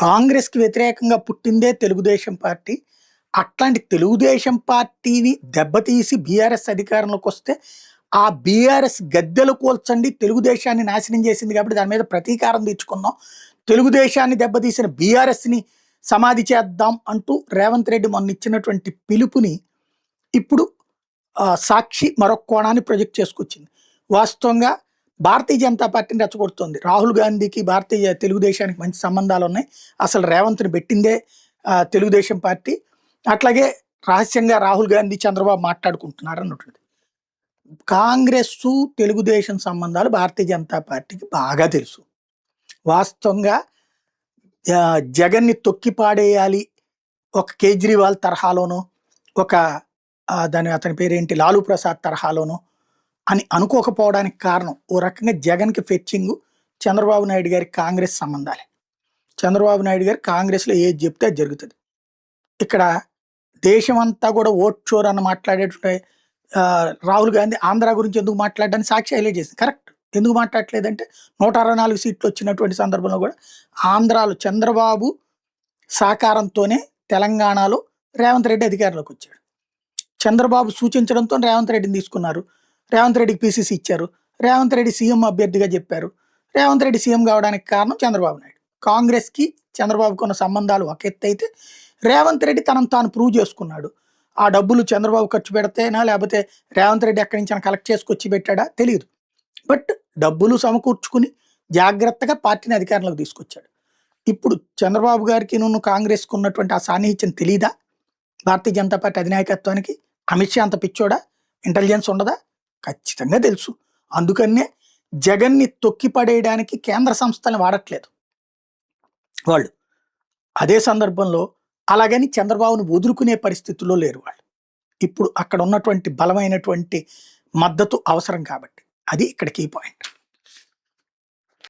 కాంగ్రెస్‌కి వ్యతిరేకంగా పుట్టిందే తెలుగుదేశం పార్టీ. అట్లాంటి తెలుగుదేశం పార్టీని దెబ్బతీసి బీఆర్ఎస్ అధికారంలోకొస్తే, ఆ బీఆర్ఎస్ గద్దెలు కూల్చండి, తెలుగుదేశాన్ని నాశనం చేసింది కాబట్టి దాని మీద ప్రతీకారం తీర్చుకుందాం. తెలుగుదేశాన్ని దెబ్బతీసిన బీఆర్ఎస్‌ని సమాధి చేద్దాం అంటూ రేవంత్ రెడ్డి మొన్న ఇచ్చినటువంటి పిలుపుని ఇప్పుడు సాక్షి మరొక కోణాన్ని ప్రొజెక్ట్ చేసుకొచ్చింది. వాస్తవంగా భారతీయ జనతా పార్టీని రెచ్చగొడుతోంది. రాహుల్ గాంధీకి తెలుగుదేశానికి మంచి సంబంధాలున్నాయి. అసలు రేవంత్‌ని పెట్టిందే తెలుగుదేశం పార్టీ. అట్లాగే రహస్యంగా రాహుల్ గాంధీ, చంద్రబాబు మాట్లాడుకుంటున్నారన్నట్టుంది. కాంగ్రెస్సు, తెలుగుదేశం సంబంధాలు భారతీయ జనతా పార్టీకి బాగా తెలుసు. వాస్తవంగా జగన్‌ని తొక్కి పాడేయాలి, ఒక కేజ్రీవాల్ తరహాలోనో, ఒక అతని పేరేంటి లాలూ ప్రసాద్ తరహాలోనో అని అనుకోకపోవడానికి కారణం ఓ రకంగా జగన్‌కి ఫెచ్చింగు, చంద్రబాబు నాయుడు గారి కాంగ్రెస్ సంబంధాలే. చంద్రబాబు నాయుడు గారు కాంగ్రెస్‌లో ఏది చెప్తే అది జరుగుతది. ఇక్కడ దేశమంతా కూడా ఓట్ చోర్ అని మాట్లాడేటువంటి రాహుల్ గాంధీ ఆంధ్ర గురించి ఎందుకు మాట్లాడడానికి సాక్షి హైలైట్ చేసింది. కరెక్ట్. ఎందుకు మాట్లాడట్లేదంటే 164 సీట్లు వచ్చినటువంటి సందర్భంలో కూడా ఆంధ్రాలో చంద్రబాబు సహకారంతోనే తెలంగాణలో రేవంత్ రెడ్డి అధికారంలోకి వచ్చాడు. చంద్రబాబు సూచించడంతో రేవంత్ రెడ్డిని తీసుకున్నారు. రేవంత్ రెడ్డికి పీసీసీ ఇచ్చారు. రేవంత్ రెడ్డి సీఎం అభ్యర్థిగా చెప్పారు. రేవంత్ రెడ్డి సీఎం కావడానికి కారణం చంద్రబాబు నాయుడు. కాంగ్రెస్‌కి చంద్రబాబుకు ఉన్న సంబంధాలు ఒక ఎత్తు అయితే, రేవంత్ రెడ్డి తనను తాను ప్రూవ్ చేసుకున్నాడు. ఆ డబ్బులు చంద్రబాబు ఖర్చు పెడితేనా, లేకపోతే రేవంత్ రెడ్డి ఎక్కడి నుంచి కలెక్ట్ చేసుకొచ్చి పెట్టాడా తెలియదు. బట్ డబ్బులు సమకూర్చుకుని జాగ్రత్తగా పార్టీని అధికారంలోకి తీసుకొచ్చాడు. ఇప్పుడు చంద్రబాబు గారికి కాంగ్రెస్‌కు ఉన్నటువంటి ఆ సాన్నిహిత్యం తెలీదా భారతీయ జనతా పార్టీ అధినాయకత్వానికి? అమిత్ షా అంత పిచ్చోడా? ఇంటెలిజెన్స్ ఉండదా? ఖచ్చితంగా తెలుసు. అందుకనే జగన్‌ని తొక్కి పడేయడానికి కేంద్ర సంస్థలను వాడట్లేదు వాళ్ళు. అదే సందర్భంలో అలాగని చంద్రబాబును వదులుకునే పరిస్థితుల్లో లేరు వాళ్ళు. ఇప్పుడు అక్కడ ఉన్నటువంటి బలమైనటువంటి మద్దతు అవసరం కాబట్టి. అది ఇక్కడ కీ పాయింట్.